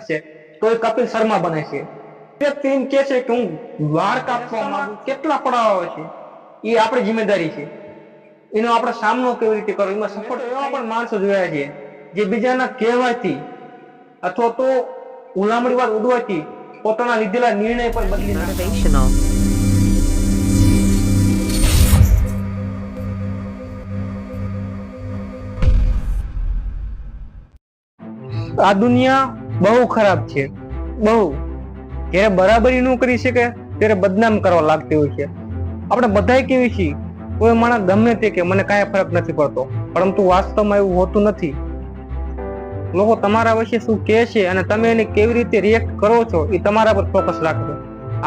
છે તો એ કપિલ શર્મા બને છે. વ્યક્તિ એમ કે છે કે હું વાળ કાપવા માંગુ, કેટલા પડાવ આવે છે, એ આપણી જિમ્મેદારી છે. એનો આપણે સામનો કેવી રીતે કરવો, એમાં સફળ એવા પણ માણસો જોયા છે જે બીજાના કહેવાથી અથવા તો ઉલામણી વાત ઉડવાથી પોતાના લીધેલા નિર્ણય પર બદલી Motivational. આ દુનિયા બહુ ખરાબ છે, બહુ. જ્યારે બરાબરી ન કરી શકે ત્યારે બદનામ કરવા લાગતી હોય છે. આપણે બધાય કેવી છીએ, કોઈ માણસ ગમે તે કે મને કાંઈ ફરક નથી પડતો, પરંતુ વાસ્તવમાં એવું હોતું નથી. લોકો તમારા વિશે શું કહે છે અને તમે એને કેવી રીતે રિએક્ટ કરો છો એ તમારા પર ફોકસ રાખજો.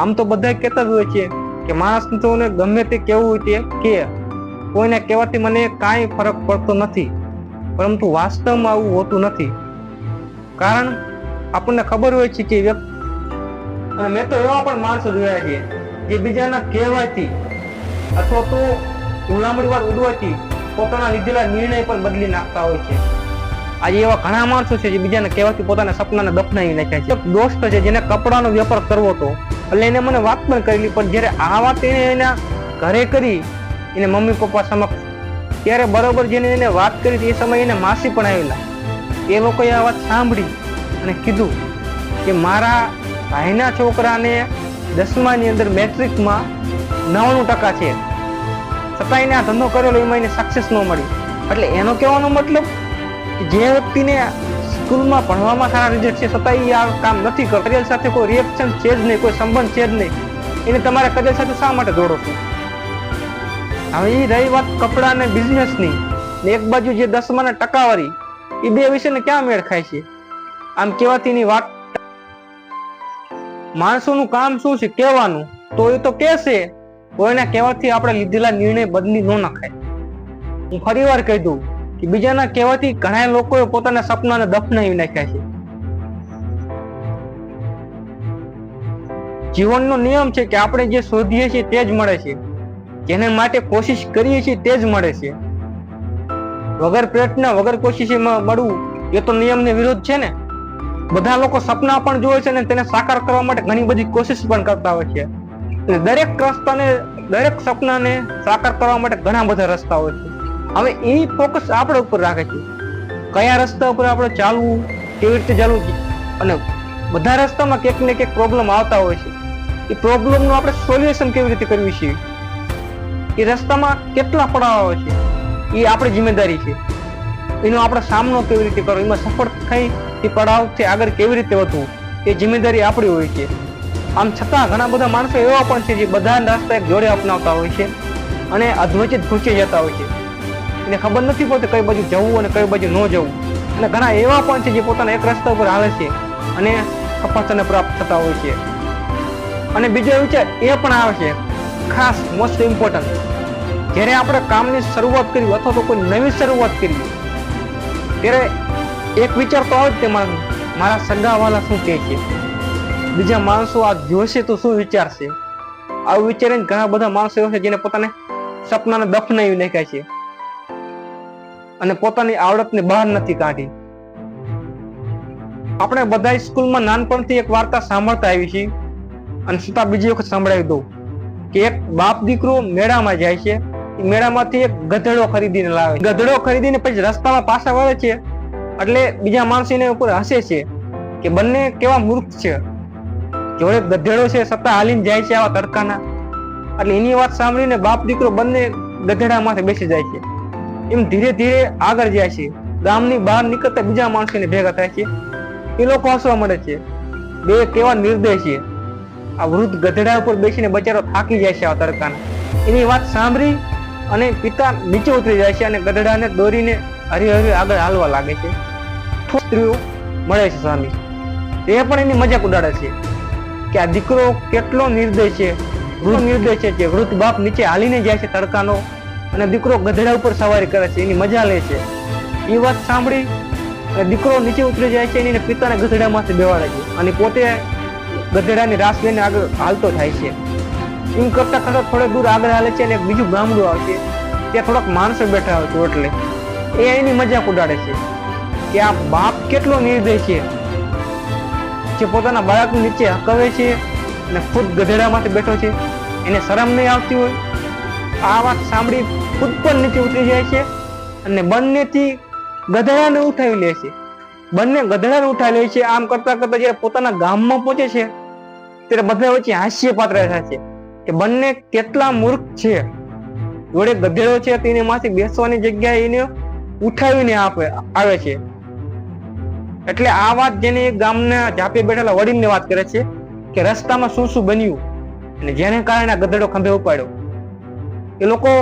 આમ તો બધા કહેતા જ હોય છે કે માણસને ગમે તે કેવું હોય તે કે, કોઈને કહેવાથી મને કાંઈ ફરક પડતો નથી, પરંતુ વાસ્તવમાં આવું હોતું નથી. કારણ આપણને ખબર હોય છે કે વ્યક્તિ, અને મેં તો એવા પણ માણસો જોયા છે જે બીજાના કહેવાથી અથવા તો ઉલામણી વાત ઉડવાથી પોતાના લીધેલા નિર્ણય પણ બદલી નાખતા હોય છે. આજે એવા ઘણા માણસો છે જે બીજાને કહેવાથી પોતાના સપનાને દફનાવી નાખ્યા છે. એક દોસ્ત છે જેને કપડાનો વેપાર કરવો હતો, એટલે એને મને વાત પણ કરેલી, પણ જ્યારે આ વાત એને એના ઘરે કરી, એને મમ્મી પપ્પા સમક્ષ, ત્યારે બરોબર જેને એને વાત કરી એ સમયે એને માસી પણ આવેલા. એ લોકોએ આ વાત સાંભળી અને કીધું કે મારા ભાઈના છોકરાને 10માની અંદર મેટ્રિકમાં 99% છે, છતાં એને આ ધંધો કરેલો એમાં એને સક્સેસ ન મળી. એટલે એનો કહેવાનો મતલબ કે જે વ્યક્તિને સ્કૂલમાં ભણવામાં સારા રિઝલ્ટ છે છતાં એ આ કામ નથી કરતો, કરિયર સાથે કોઈ રિએક્શન છે જ નહીં, કોઈ સંબંધ છે જ નહીં, એને તમારા કરિયર સાથે શા માટે જોડો છો? હવે એ રહી વાત કપડા અને બિઝનેસની, ને એક બાજુ જે 10માના ટકાવારી, એ બે વિશે ક્યાં મેળ ખાય છે? આમ કહેવાતીની વાત, માણસોનું કામ શું છે? કહેવાનું. તો એ તો કહેશે, કોઈના કહેવાથી આપણે લીધેલા નિર્ણય બદલી ન નખાય. હું ફરી વાર કહી દઉં કે બીજાના કહેવાથી ઘણા લોકોએ પોતાના સપનાને દફનાવી નાખ્યા છે. જીવનનો નિયમ છે કે આપણે જે શોધીએ છીએ તે જ મળે છે, જેને માટે કોશિશ કરીએ છીએ તે જ મળે છે. વગર પ્રયત્ન વગર કોશિશે મળવું એ તો નિયમને વિરોધ છે ને. બધા લોકો સપના પણ જોવે છે ને તેને સાકાર કરવા માટે ઘણી બધી કોશિશ પણ કરતા હોય છે. દરેક રસ્તાને, દરેક સપનાને સાકાર કરવા માટે ઘણા બધા રસ્તા હોય છે. હવે એ ફોકસ આપણા ઉપર રાખે છે, કયા રસ્તા ઉપર આપણે ચાલવું, કેવી રીતે ચાલવું. અને બધા રસ્તામાં ક્યાંક ને ક્યાંક પ્રોબ્લેમ આવતા હોય છે. એ પ્રોબ્લેમનું આપણે સોલ્યુશન કેવી રીતે કરવી છે, એ રસ્તામાં કેટલા પડાવ આવે છે, એ આપણી જિમ્મેદારી છે. એનો આપણે સામનો કેવી રીતે કરવો, એમાં સફળ થઈ એ પડાવથી આગળ કેવી રીતે વધવું, એ જિમ્મેદારી આપણી હોય છે. આમ છતાં ઘણા બધા માણસો એવા પણ છે જે બધા રસ્તા એક જોડે અપનાવતા હોય છે અને અધવચ્ચે ભૂચી જતા હોય છે. એને ખબર નથી પડતી કઈ બાજુ જવું અને કઈ બાજુ ન જવું. અને ઘણા એવા પણ છે જે પોતાના એક રસ્તા ઉપર હાલે છે અને સફળતાને પ્રાપ્ત થતા હોય છે. અને બીજો વિચાર એ પણ આવે છે, ખાસ મોસ્ટ ઇમ્પોર્ટન્ટ, જ્યારે આપણે કામની શરૂઆત કરી અથવા તો કોઈ નવી શરૂઆત કરી, ત્યારે એક વિચાર તો આવે જ તે મારા સગાવાલા શું કહે છે, બીજા માણસો આ જોશે તો શું વિચારશે. આવું વિચારીને ઘણા બધા માણસો એવા છે જેને પોતાને સપનાને દફનાવી નાખ્યા છે અને પોતાની આવડતને બહાર નથી કાઢી. આપણે બધા સ્કૂલમાં નાનપણથી એક વાર્તા સાંભળતા આવી છીએ, અને છતાં બીજી વખત સંભળાવી દઉં કે એક બાપ દીકરો મેળામાં જાય છે. મેળામાંથી એક ગધેડો ખરીદીને લાવે, ગધેડો ખરીદીને પછી રસ્તામાં પાછા વળે છે, એટલે બીજા માણસો એને ઉપર હસે છે કે બંને કેવા મૂર્ખ છે, જોડે ગધેડો છે છતાં હાલીને જાય છે આવા તડકાના. એટલે એની વાત સાંભળીને બાપ દીકરો બંને ગધેડા માથે બેસી જાય છે. એમ ધીરે ધીરે આગળ જાય છે. ગામની બહાર નીકળતા બીજા માણસો એને ભેગા થાય છે, એ લોકો હસવા મળે છે. બે કેવા નિર્દય છે. આ વૃદ્ધ ગધેડા ઉપર બેસીને બચારો થાકી જાય છે આવા તડકાના. એની વાત સાંભળી અને પિતા નીચે ઉતરી જાય છે અને ગધેડાને દોરીને હરી આગળ હાલવા લાગે છે. સ્ત્રીઓ મળે છે સ્વામી, તે પણ એની મજાક ઉડાડે છે કે આ દીકરો કેટલો નિર્દય છે, વૃદ્ધ નિર્દય છે, જે વૃદ્ધ બાપ નીચે હાલીને જાય છે તડકાનો અને દીકરો ગધેડા ઉપર સવારી કરે છે, એની મજા લે છે. એ વાત સાંભળી અને દીકરો નીચે ઉતરી જાય છે, એની પિતાને ગધેડામાંથી બેવાડે છે અને પોતે ગધેડાની રાસ લઈને આગળ હાલતો થાય છે. એમ કરતા કરતા થોડે દૂર આગળ હાલે છે અને બીજું ગામડું આવે છે, ત્યાં થોડાક માણસો બેઠા હોય છે, એટલે એ એની મજાક ઉડાડે છે કે આ બાપ કેટલો નિર્દય છે, જે પોતાના બાળકની નીચે હકાવે છે અને ખુદ ગધેડામાંથી બેઠો છે, એને શરમ નહીં આવતી હોય? આ વાત સાંભળી ખુદ પણ નીચે ઉતરી જાય છે અને બંનેથી ગધેડાને ઉઠાવી લે છે. બંને ગધેડાને ઉઠાવી લે છે. આમ કરતા કરતા જયારે પોતાના ગામમાં પહોંચે છે ત્યારે બધા વચ્ચે હાસ્ય પાત્ર થાય છે કે બંને કેટલા મૂર્ખ છે. જોડે ગધેડો છે તેને માંથી બેસવાની જગ્યાએ એને ઉઠાવીને આવે છે. એટલે આ વાત જેને ગામના ઝાપે બેઠેલા વડીલને વાત કરે છે કે રસ્તામાં શું શું બન્યું અને જેને કારણે આ ગધેડો ખંભે ઉપાડ્યો. એ લોકો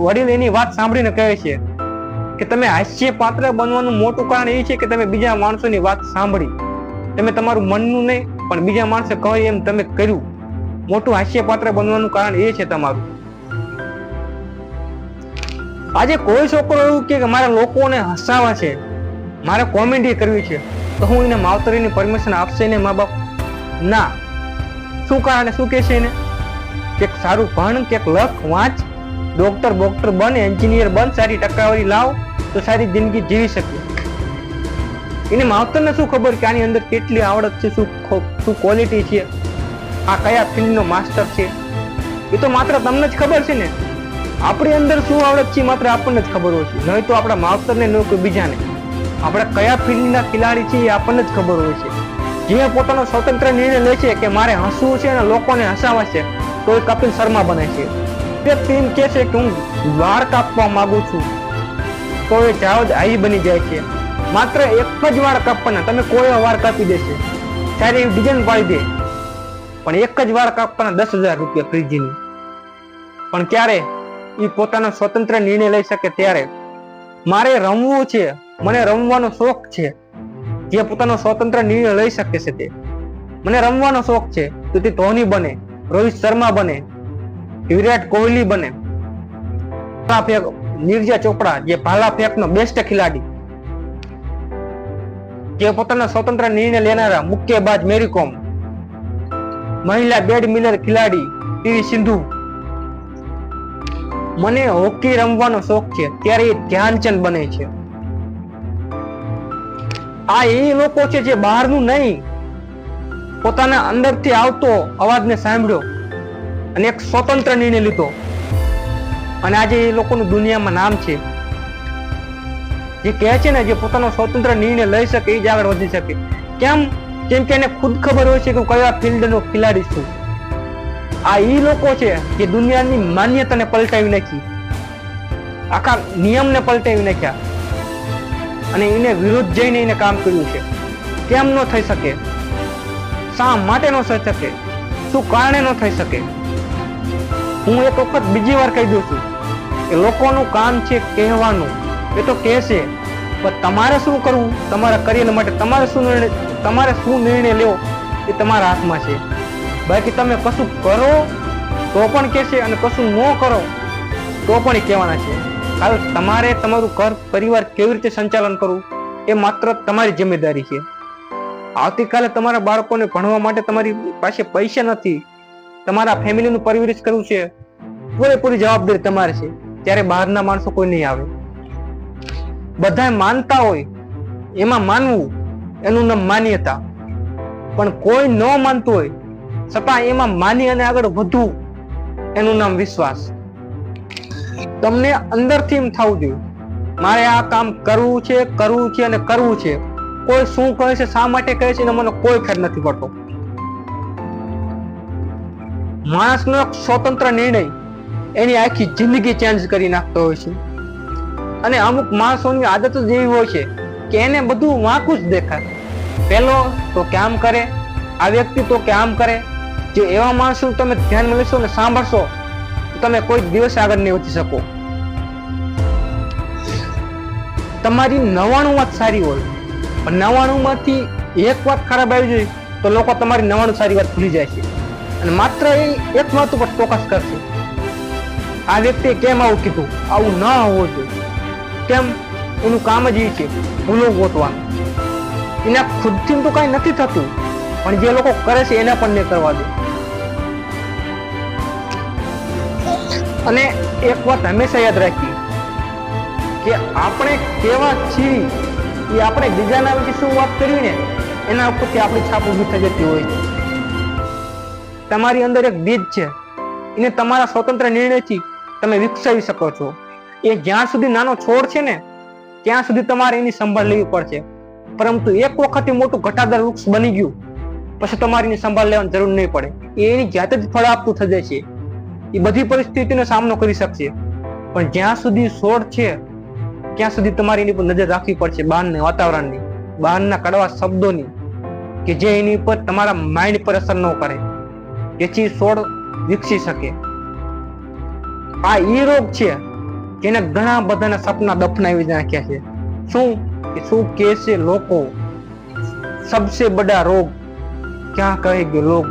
વડીલ એની વાત સાંભળીને કહે છે કે તમે હાસ્ય પાત્ર બનવાનું મોટું કારણ એ છે કે તમે બીજા માણસોની વાત સાંભળી. તમે તમારું મનનું નહીં પણ બીજા માણસે કહે એમ તમે કર્યું. મોટું હાસ્ય પાત્ર બનવાનું કારણ એ છે તમારું. આજે કોઈ છોકરો એવું કે મારે લોકોને હસાવા છે, મારે કોમેડી કરવી છે, તો હું એને માવતરીની પરમિશન આપશે ને મા બાપ? ના. શું કારણ? શું કે છે એને કે સારું ભણ, કે લખ વાંચ, ડોક્ટર બોક્ટર બન, એન્જિનિયર બન, સારી ટકાવારી લાવ તો સારી જિંદગી જીવી શકે. એને માવતરને શું ખબર કે આની અંદર કેટલી આવડત છે, શું ક્વોલિટી છે, આ કયા ફિલ્ડનો માસ્ટર છે? એ તો માત્ર તમને જ ખબર છે ને. આપણી અંદર શું આવડત છે માત્ર આપણને જ ખબર હોય છે, નહીં તો આપણા માવતરને ન કોઈ બીજાને. આપણે કયા ફિલ્ડના ખેલાડી છીએ એ આપણને જ ખબર હોય છે. જે પોતાનો સ્વતંત્ર નિર્ણય લે છે કે મારે હસવું છે અને લોકોને હસાવા છે, તો એ કપિલ શર્મા બને છે. તે ટીમ કે છે કે હું વાળ કાપવા માંગુ છું, તો એ જાવદ આઈ બની જાય છે. માત્ર એક જ વાળ કાપવાના, તમે કોઈ વાળ કાપી દેશે, સારી એવી ડિઝાઇન પાડી દે, પણ એક જ વાળ કાપવાના 10,000 રૂપિયા ફ્રીજીની. પણ ક્યારે એ પોતાનો સ્વતંત્ર નિર્ણય લઈ શકે ત્યારે. મારે રમવું છે, મને રમવાનો શોખ છે. જે પોતાનો સ્વતંત્ર નિર્ણય લઈ શકે છે તે. મને રમવાનો શોખ છે તો તે ધોની બને, રોહિત શર્મા બને, વિરાટ કોહલી બને, નિરજા ચોપડા જે ભાલા ફેંકનો બેસ્ટ ખેલાડી, જે પોતાનો સ્વતંત્ર નિર્ણય લેનારા મુક્કેબાજ મેરી કોમ, મહિલા બેડમિન્ટન ખેલાડી પીવી સિંધુ. મને હોકી રમવાનો શોખ છે ત્યારે એ ધ્યાનચંદ બને છે. આ એ લોકો છે જે બહારનું નહીં, પોતાના અંદરથી આવતો અવાજને સાંભળ્યો અને એક સ્વતંત્ર નિર્ણય લીધો, અને આજે એ લોકોનું દુનિયામાં નામ છે. જે કહે છે ને જે પોતાનો સ્વતંત્ર નિર્ણય લઈ શકે એ જ આગળ વધી શકે. કેમ? કેમ કે એને ખુદ ખબર હોય છે કે કયા ફિલ્ડનો ખેલાડી છું. આ એ લોકો છે જે દુનિયાની માન્યતાને પલટાવી નાખી, આખા નિયમને પલટાવી નાખ્યા અને એને વિરુદ્ધ જઈને એને કામ કર્યું છે. કેમ ન થઈ શકે? શા માટે ન થઈ શકે? શું કારણે ન થઈ શકે? હું એક વખત બીજી વાર કહી દઉં છું કે લોકોનું કામ છે કહેવાનું, એ તો કહેશે, પણ તમારે શું કરવું તમારા કરિયર માટે, તમારે શું નિર્ણય લેવો એ તમારા હાથમાં છે. બાકી તમે કશું કરો તો પણ કહેશે અને કશું ન કરો તો પણ એ કહેવાના છે. હાલ તમારે તમારું ઘર પરિવાર કેવી રીતે સંચાલન કરવું એ માત્ર તમારી જિમ્મેદારી છે. આવતીકાલે તમારા બાળકોને ભણવા માટે તમારી પાસે પૈસા નથી, તમારા ફેમિલીનું પરવરિશ કરવું છે, પૂરેપૂરી જવાબદારી તમારે છે. ત્યારે બહારના માણસો કોઈ નહીં આવે. બધા માનતા હોય એમાં માનવું, એનું નામ માન્યતા. પણ કોઈ ન માનતું હોય છતાં એમાં માની અને આગળ વધવું, એનું નામ વિશ્વાસ. તમને અંદરથી એમ થવું જોઈએ મારે આ કામ કરવું છે અને કરવું છે. કોઈ શું કહે છે, શા માટે કહે છે, મને કોઈ ફેર નથી પડતો. માણસનો એક સ્વતંત્ર નિર્ણય એની આખી જિંદગી ચેન્જ કરી નાખતો હોય છે. અને અમુક માણસોની આદત જ એવી હોય છે કે એને બધું વાંકું જ દેખાય. પેલો તો કે આમ કરે, આ વ્યક્તિ તો કે આમ કરે. જે એવા માણસો તમે ધ્યાનમાં લેશો ને સાંભળશો તો તમે કોઈ દિવસ આગળ નહીં વધી શકો. તમારી 99 વાત સારી હોય પણ 99 માંથી એક વાત ખરાબ આવી જાય તો લોકો તમારી 99 સારી વાત ભૂલી જાય છે અને માત્ર એ એક વાત ઉપર ફોકસ કરશે. આ વ્યક્તિએ કેમ આવું કીધું, આવું ન હોવું જોઈએ. કેમ? એનું કામ જ એ છે ભૂલો ગોતવાનું. એના ખુદથી તો કઈ નથી થતું, પણ જે લોકો કરે છે એના પણ નહીં કરવા દે. અને એક વાત હંમેશા યાદ રાખી કે આપણે કેવા છીએ એ આપણે બીજાના વિશે શું વાત કરવી ને એના ઉપરથી આપણી છાપ ઊભી થઈ જતી હોય છે. તમારી અંદર એક બીજ છે, એને તમારા સ્વતંત્ર નિર્ણયથી તમે વિકસાવી શકો છો. એ જ્યાં સુધી નાનો છોડ છે ને ત્યાં સુધી તમારે એની સંભાળ લેવી પડશે. પરંતુ એક વખત મોટું ઘટાદાર વૃક્ષ બની ગયું પછી તમારે એની સંભાળ લેવાની જરૂર નહીં પડે. એ એની જાતે જ ફળ આપતું થઈ જાય છે. એ બધી પરિસ્થિતિનો સામનો કરી શકશે. પણ જ્યાં સુધી છોડ છે ત્યાં સુધી તમારે એની પર નજર રાખવી પડશે, બહારના વાતાવરણની, બહારના કડવા શબ્દોની, કે જે એની પર તમારા માઇન્ડ પર અસર ન કરે, જેથી છોડ વિકસી શકે. આ ઈ રોગ છે જેને ઘણા બધાના સપના દફનાવી નાખ્યા છે. શું કે છે લોકો, સબસે બડા રોગ ક્યાં કહેગે લોગ.